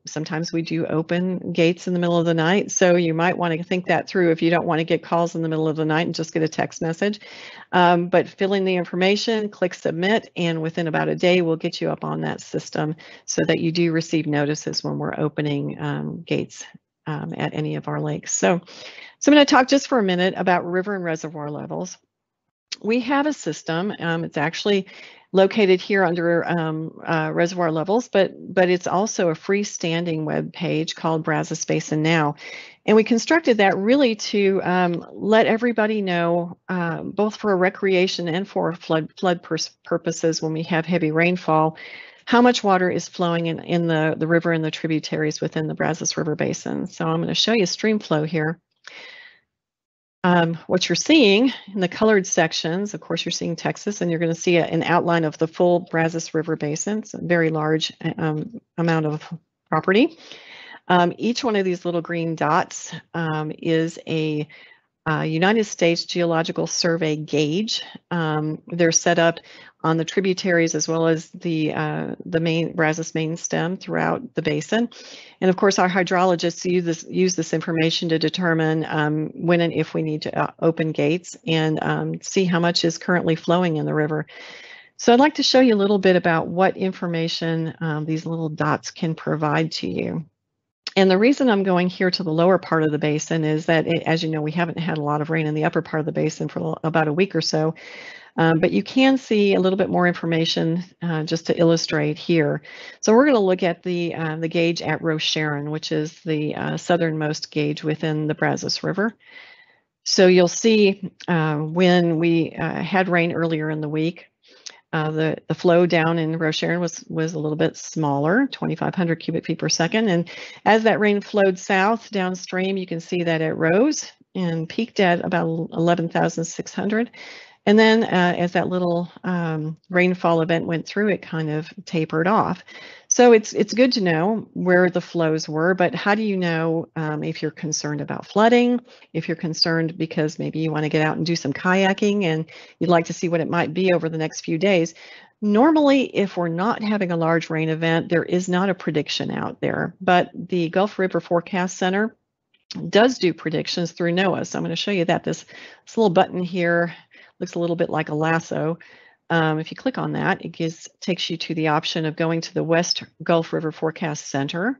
sometimes we do open gates in the middle of the night. So you might want to think that through if you don't want to get calls in the middle of the night and just get a text message. But fill in the information, click submit, and within about a day, we'll get you up on that system so that you do receive notices when we're opening gates at any of our lakes. So I'm going to talk just for a minute about river and reservoir levels. We have a system. It's actually located here under reservoir levels, but it's also a freestanding web page called Brazos Basin Now. And we constructed that really to let everybody know, both for recreation and for flood purposes when we have heavy rainfall, how much water is flowing in the river and the tributaries within the Brazos River Basin. So I'm going to show you stream flow here. What you're seeing in the colored sections, of course, you're seeing Texas, and you're going to see an outline of the full Brazos River Basin. It's a very large amount of property. Each one of these little green dots is a United States Geological Survey gauge. They're set up on the tributaries as well as the main Brazos main stem throughout the basin. And of course, our hydrologists use this information to determine when and if we need to open gates and see how much is currently flowing in the river. So I'd like to show you a little bit about what information these little dots can provide to you. And the reason I'm going here to the lower part of the basin is that, as you know, we haven't had a lot of rain in the upper part of the basin for about a week or so. But you can see a little bit more information just to illustrate here. So we're going to look at the gauge at Rocheron, which is the southernmost gauge within the Brazos River. So you'll see when we had rain earlier in the week, the flow down in Rocheron was a little bit smaller, 2,500 cubic feet per second. And as that rain flowed south downstream, you can see that it rose and peaked at about 11,600. And then as that little rainfall event went through, it kind of tapered off. So it's good to know where the flows were, but how do you know if you're concerned about flooding, if you're concerned because maybe you want to get out and do some kayaking and you'd like to see what it might be over the next few days? Normally, if we're not having a large rain event, there is not a prediction out there, but the Gulf River Forecast Center does do predictions through NOAA. So I'm going to show you that. This little button here looks a little bit like a lasso. If you click on that, it takes you to the option of going to the West Gulf River Forecast Center.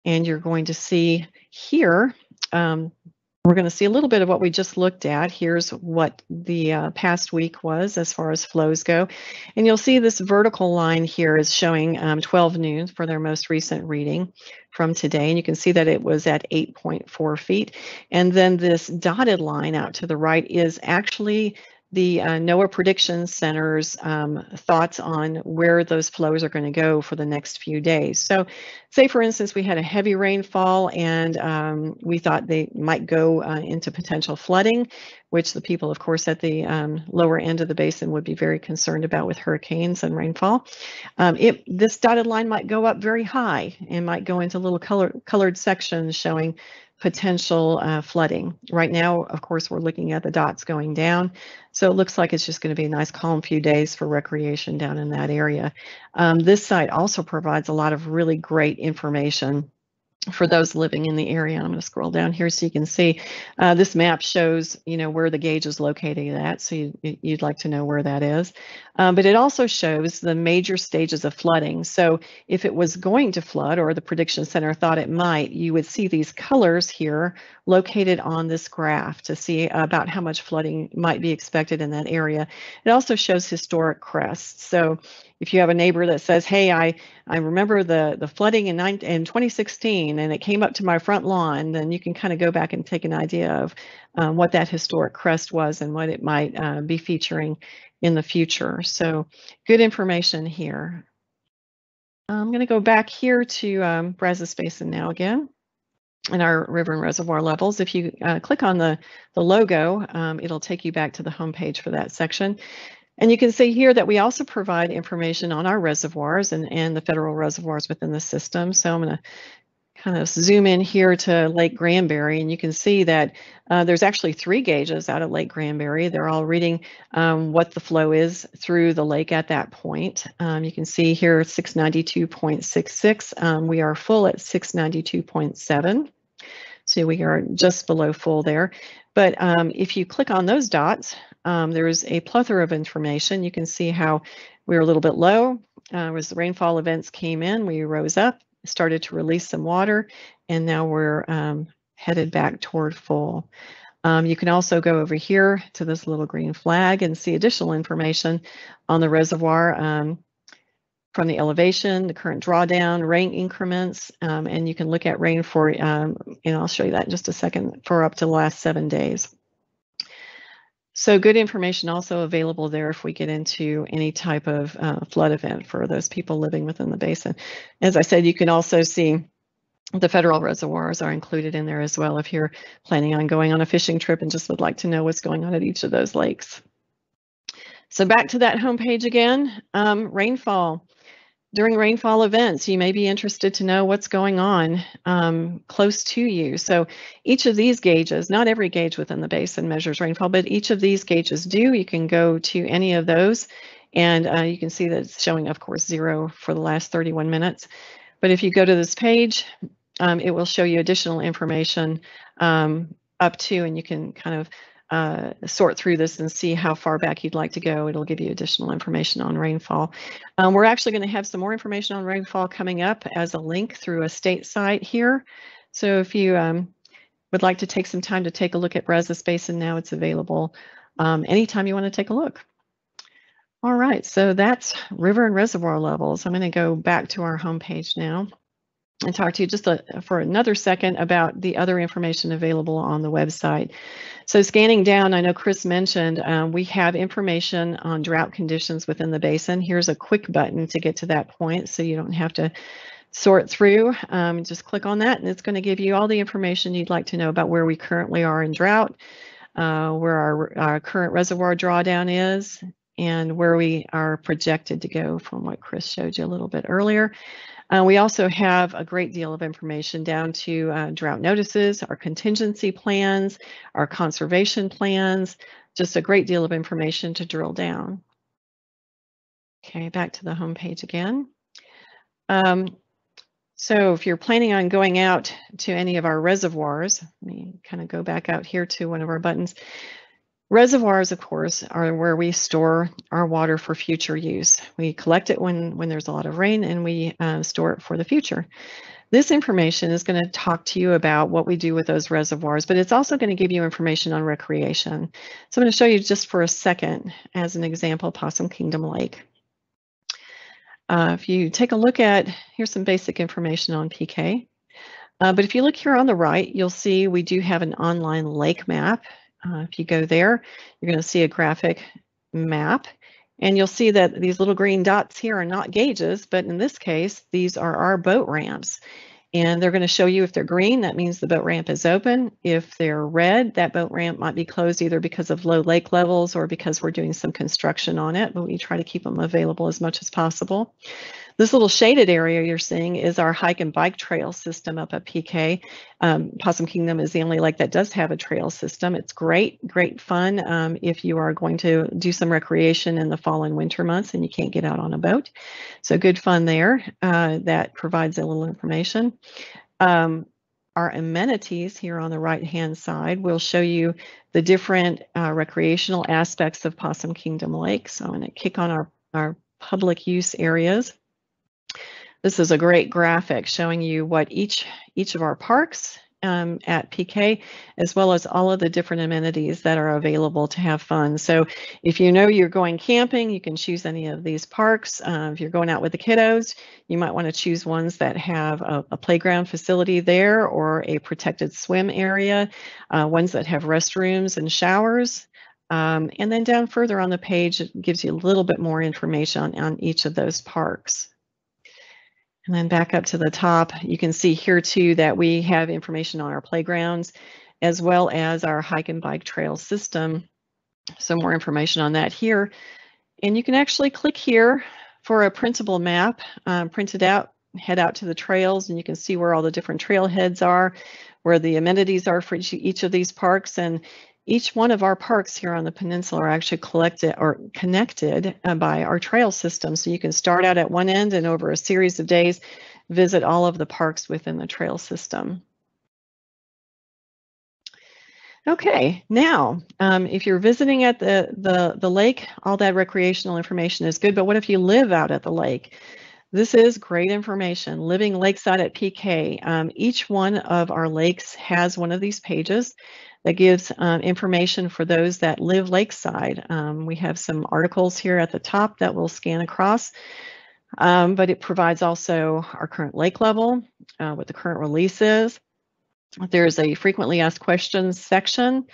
And you're going to see here, we're going to see a little bit of what we just looked at. Here's what the past week was as far as flows go. And you'll see this vertical line here is showing 12 noon for their most recent reading from today. And you can see that it was at 8.4 feet. And then this dotted line out to the right is actually the NOAA Prediction Center's thoughts on where those flows are going to go for the next few days. So say, for instance, we had a heavy rainfall and we thought they might go into potential flooding, which the people, of course, at the lower end of the basin would be very concerned about with hurricanes and rainfall. This dotted line might go up very high and might go into little colored sections showing potential flooding. Right now, of course, we're looking at the dots going down. So it looks like it's just going to be a nice calm few days for recreation down in that area. This site also provides a lot of really great information for those living in the area. I'm going to scroll down here so you can see this map shows, where the gauge is located at. So you'd like to know where that is. But it also shows the major stages of flooding. So if it was going to flood, or the Prediction Center thought it might, you would see these colors here located on this graph to see about how much flooding might be expected in that area. It also shows historic crests. So if you have a neighbor that says, hey, I remember the flooding in 2016 and it came up to my front lawn, then you can kind of go back and take an idea of what that historic crest was and what it might be featuring in the future. So good information here. I'm going to go back here to Brazos Basin now again in our river and reservoir levels. If you click on the logo, it'll take you back to the home page for that section. And you can see here that we also provide information on our reservoirs and the federal reservoirs within the system. So I'm going to kind of zoom in here to Lake Granbury, and you can see that there's actually 3 gauges out at Lake Granbury. They're all reading what the flow is through the lake at that point. You can see here 692.66. We are full at 692.7. So we are just below full there. But if you click on those dots, there's a plethora of information. You can see how we were a little bit low. As the rainfall events came in, we rose up, started to release some water, and now we're headed back toward full. You can also go over here to this little green flag and see additional information on the reservoir, from the elevation, the current drawdown, rain increments, and you can look at rain for, and I'll show you that in just a second, for up to the last 7 days. So good information also available there if we get into any type of flood event for those people living within the basin. As I said, you can also see the federal reservoirs are included in there as well if you're planning on going on a fishing trip and just would like to know what's going on at each of those lakes. So back to that homepage again, rainfall. During rainfall events, you may be interested to know what's going on close to you. So each of these gauges, not every gauge within the basin measures rainfall, but each of these gauges do. You can go to any of those and you can see that it's showing, of course, 0 for the last 31 minutes. But if you go to this page, it will show you additional information up to, and you can kind of sort through this and see how far back you'd like to go. It'll give you additional information on rainfall. We're actually going to have some more information on rainfall coming up as a link through a state site here. So if you would like to take some time to take a look at Brazos Basin now, it's available anytime you want to take a look. All right, so that's river and reservoir levels. I'm going to go back to our homepage now and talk to you just for another second about the other information available on the website. So scanning down, I know Chris mentioned we have information on drought conditions within the basin. Here's a quick button to get to that point so you don't have to sort through. Just click on that and it's going to give you all the information you'd like to know about where we currently are in drought, where our current reservoir drawdown is, and where we are projected to go from what Chris showed you a little bit earlier. We also have a great deal of information down to drought notices, our contingency plans, our conservation plans, just a great deal of information to drill down. Okay, back to the home page again. So if you're planning on going out to any of our reservoirs, let me kind of go back out here to one of our buttons. Reservoirs, of course, are where we store our water for future use. We collect it when there's a lot of rain and we store it for the future. This information is going to talk to you about what we do with those reservoirs, but it's also going to give you information on recreation. So I'm going to show you just for a second, as an example, Possum Kingdom Lake. If you take a look at, here's some basic information on PK. But if you look here on the right, you'll see we do have an online lake map. If you go there, you're going to see a graphic map, and you'll see that these little green dots here are not gauges, but in this case, these are our boat ramps. And they're going to show you if they're green, that means the boat ramp is open. If they're red, that boat ramp might be closed either because of low lake levels or because we're doing some construction on it, but we try to keep them available as much as possible. This little shaded area you're seeing is our hike and bike trail system up at PK. Possum Kingdom is the only lake that does have a trail system. It's great fun if you are going to do some recreation in the fall and winter months and you can't get out on a boat. So good fun there. That provides a little information. Our amenities here on the right-hand side will show you the different recreational aspects of Possum Kingdom Lake. So I'm going to kick on our public use areas. This is a great graphic showing you what each of our parks at PK, as well as all of the different amenities that are available to have fun. So if you know you're going camping, you can choose any of these parks. If you're going out with the kiddos, you might want to choose ones that have a playground facility there or a protected swim area, ones that have restrooms and showers. And then down further on the page, it gives you a little bit more information on each of those parks. And then back up to the top, you can see here too that we have information on our playgrounds as well as our hike and bike trail system. Some more information on that here. And you can actually click here for a printable map, print it out, head out to the trails, and you can see where all the different trailheads are, where the amenities are for each of these parks. And each one of our parks here on the peninsula are actually connected by our trail system. So you can start out at one end and over a series of days, visit all of the parks within the trail system. Okay, now, if you're visiting at the lake, all that recreational information is good, but what if you live out at the lake? This is great information, living lakeside at PK. Each one of our lakes has one of these pages. that gives information for those that live lakeside. We have some articles here at the top that we'll scan across, but it provides also our current lake level, what the current release is. There's a frequently asked questions section,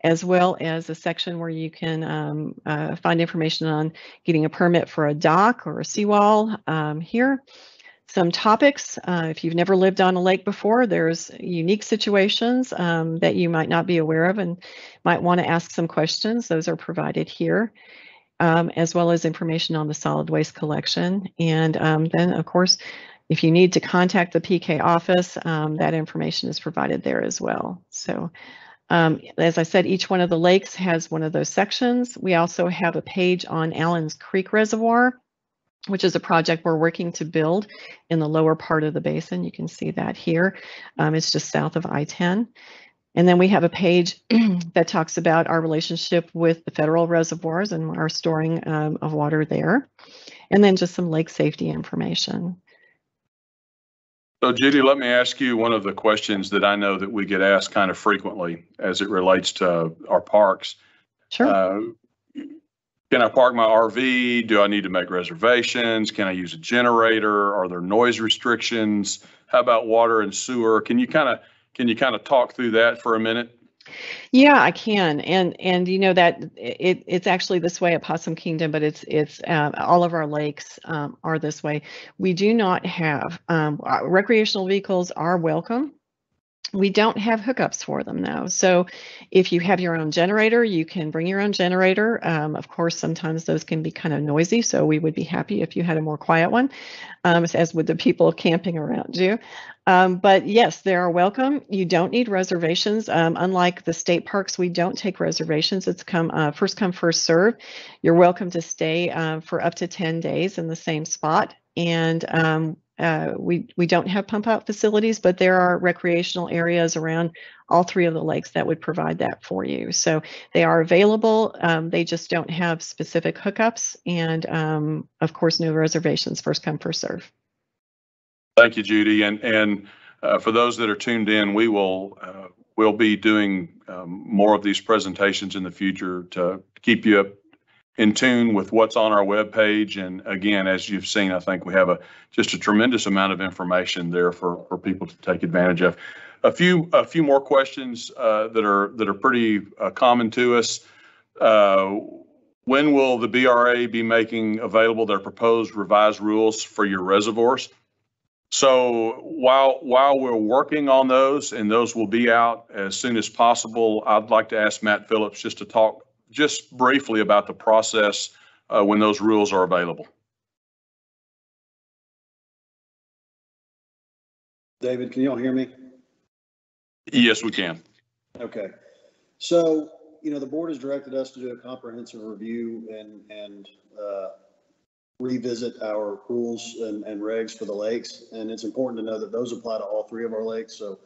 as well as a section where you can find information on getting a permit for a dock or a seawall here. Some topics, if you've never lived on a lake before, there's unique situations that you might not be aware of and might want to ask some questions. Those are provided here, as well as information on the solid waste collection. And then, of course, if you need to contact the PK office, that information is provided there as well. So as I said, each one of the lakes has one of those sections. We also have a page on Allen's Creek Reservoir, which is a project we're working to build in the lower part of the basin. You can see that here. It's just south of I-10. And then we have a page that talks about our relationship with the federal reservoirs and our storing of water there. And then just some lake safety information. So Judy, let me ask you one of the questions that I know that we get asked kind of frequently as it relates to our parks. Sure. Can I park my RV? Do I need to make reservations? Can I use a generator? Are there noise restrictions? How about water and sewer? Can you kind of talk through that for a minute? Yeah, I can, and you know that it's actually this way at Possum Kingdom, but it's all of our lakes are this way. We do not have recreational vehicles are welcome. We don't have hookups for them though. So if you have your own generator, you can bring your own generator. Of course, sometimes those can be kind of noisy, so we would be happy if you had a more quiet one, as would the people camping around you. But yes, they are welcome. You don't need reservations. Unlike the state parks, we don't take reservations. It's first come, first serve. You're welcome to stay for up to 10 days in the same spot. And we don't have pump out facilities, but there are recreational areas around all three of the lakes that would provide that for you. So they are available. They just don't have specific hookups, and of course, no reservations. First come, first serve. Thank you, Judy. And for those that are tuned in, we'll be doing more of these presentations in the future to keep you up in tune with what's on our webpage. And again, as you've seen, I think we have just a tremendous amount of information there for people to take advantage of. A few more questions that are pretty common to us. When will the BRA be making available their proposed revised rules for your reservoirs? So while we're working on those, and those will be out as soon as possible, I'd like to ask Matt Phillips just to talk just briefly about the process when those rules are available. David, can you all hear me? Yes, we can. Okay. So, the board has directed us to do a comprehensive review and revisit our rules and regs for the lakes. And it's important to know that those apply to all three of our lakes. So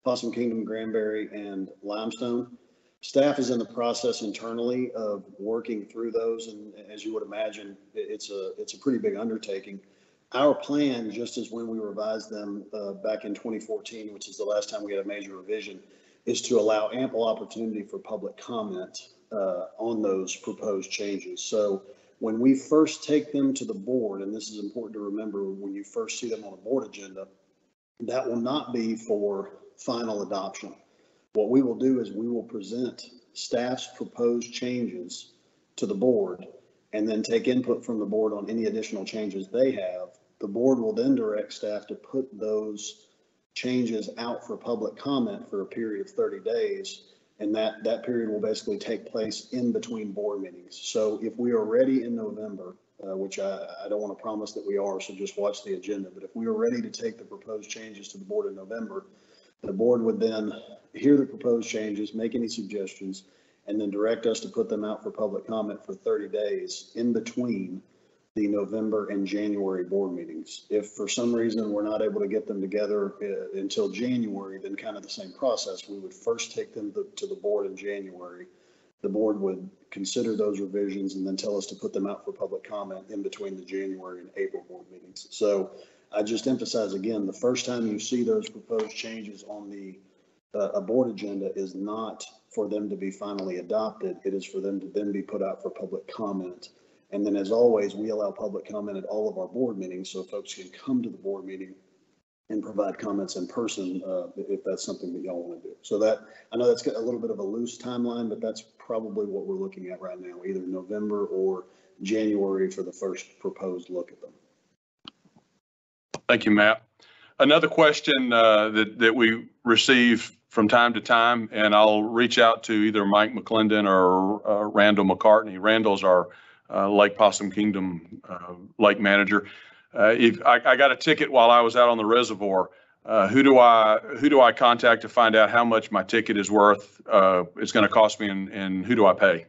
Possum Kingdom, Granbury, and Limestone. Staff is in the process internally of working through those. And as you would imagine, it's a pretty big undertaking. Our plan, just as when we revised them back in 2014, which is the last time we had a major revision, is to allow ample opportunity for public comment on those proposed changes. So when we first take them to the board, and this is important to remember when you first see them on a board agenda, that will not be for final adoption. What we will do is we will present staff's proposed changes to the board and then take input from the board on any additional changes they have. The board will then direct staff to put those changes out for public comment for a period of 30 days. And that period will basically take place in between board meetings. So if we are ready in November, which I don't want to promise that we are, so just watch the agenda. But if we are ready to take the proposed changes to the board in November, the board would then hear the proposed changes, make any suggestions, and then direct us to put them out for public comment for 30 days in between the November and January board meetings. If for some reason we're not able to get them together until January, then kind of the same process. We would first take them to the board in January. The board would consider those revisions and then tell us to put them out for public comment in between the January and April board meetings. So I just emphasize again, the first time you see those proposed changes on the a board agenda is not for them to be finally adopted. It is for them to then be put out for public comment. And then, as always, we allow public comment at all of our board meetings, so folks can come to the board meeting and provide comments in person if that's something that y'all want to do. So that, I know that's got a little bit of a loose timeline, but that's probably what we're looking at right now, either November or January for the first proposed look at them. Thank you, Matt. Another question that we receive from time to time, and I'll reach out to either Mike McClendon or Randall McCartney. Randall's our Lake Possum Kingdom lake manager. If I got a ticket while I was out on the reservoir, who do I contact to find out how much my ticket is worth? It's going to cost me, and who do I pay?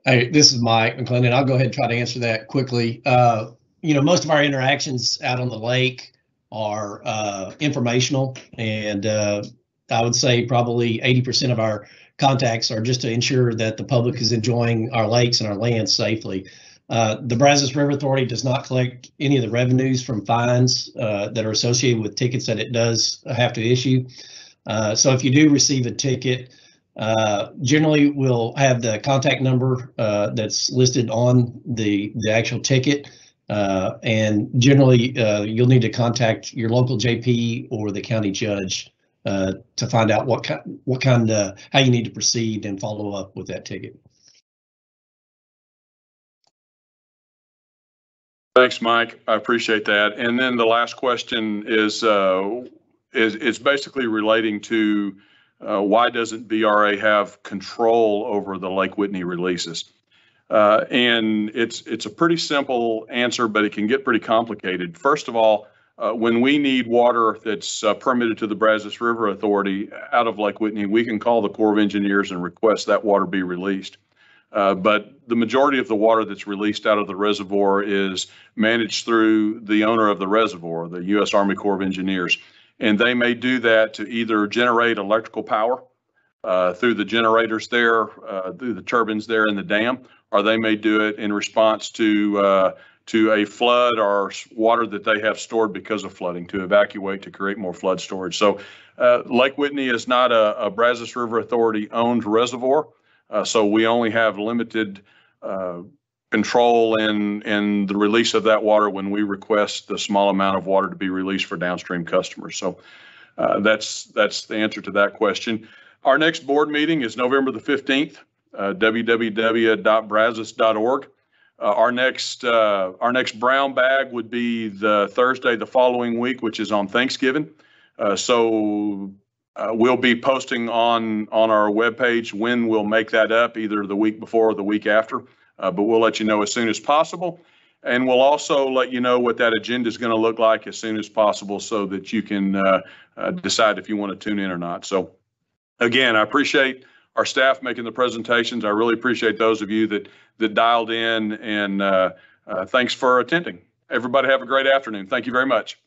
Hey, this is Mike McClendon. I'll go ahead and try to answer that quickly. Most of our interactions out on the lake are informational, and I would say probably 80% of our contacts are just to ensure that the public is enjoying our lakes and our lands safely. The Brazos River Authority does not collect any of the revenues from fines that are associated with tickets that it does have to issue. So if you do receive a ticket, generally we'll have the contact number that's listed on the actual ticket. And generally you'll need to contact your local JP or the county judge to find out how you need to proceed and follow up with that ticket. Thanks, Mike. I appreciate that. And then the last question is basically relating to why doesn't BRA have control over the Lake Whitney releases? And it's a pretty simple answer, but it can get pretty complicated. First of all, when we need water that's permitted to the Brazos River Authority out of Lake Whitney, we can call the Corps of Engineers and request that water be released. But the majority of the water that's released out of the reservoir is managed through the owner of the reservoir, the U.S. Army Corps of Engineers. And they may do that to either generate electrical power through the generators there, through the turbines there in the dam, or they may do it in response to a flood or water that they have stored because of flooding, to evacuate, to create more flood storage. So Lake Whitney is not a Brazos River Authority owned reservoir. So we only have limited control in the release of that water when we request the small amount of water to be released for downstream customers. So that's the answer to that question. Our next board meeting is November the 15th, www.brazos.org. Our next brown bag would be the Thursday the following week, which is on Thanksgiving. So we'll be posting on our webpage when we'll make that up, either the week before or the week after. But we'll let you know as soon as possible. And we'll also let you know what that agenda is going to look like as soon as possible so that you can decide if you want to tune in or not. So again, I appreciate our staff making the presentations. I really appreciate those of you that dialed in, and thanks for attending. Everybody have a great afternoon. Thank you very much.